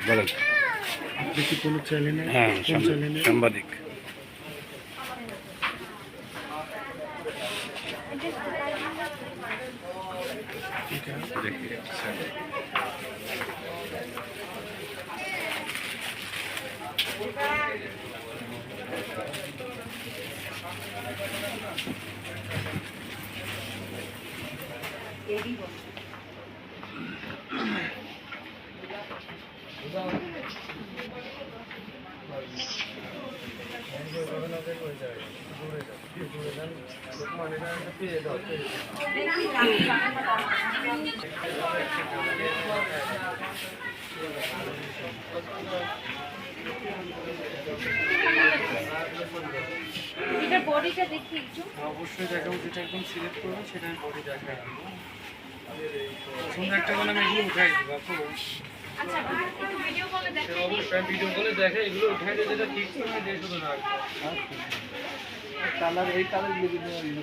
বলেন। আপনি কি কোনো চ্যানেলে? হ্যাঁ, সাংবাদিক। এটা বডিটা দেখি একটু। অবশ্যই দেখাবো, যেটা একদম সিলেক্ট করবো সেটার বডি দেখাবো। সুন্দর একটা করে আমি এগুলো উঠাই দেবো আপু। আচ্ছা একটু ভিডিও কলে দেখি। অবশ্যই ভিডিও কলে দেখে এগুলো উঠাই দিয়ে যেটা ঠিক করে দিয়ে শুধু রাখবো। কালার এই কালার দিয়ে দিতে পারি না।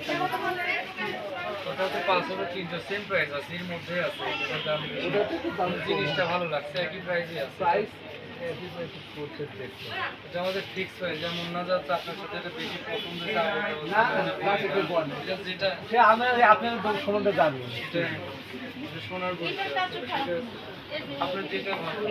ওটা তো 500 সেম প্রাইস আছে, এর মধ্যে আছে। এটার দাম জিনিসটা ভালো লাগছে, একই প্রাইসই আছে। প্রাইস এটা আমাদের ফিক্স প্রাইস, যেমন না যাচ্ছে আপনার সাথে এটা বেশি পছন্দ যেটা আপনার সম্বন্ধে জানবেন, এটা সোনার বলতে আপনার যেটা ভালো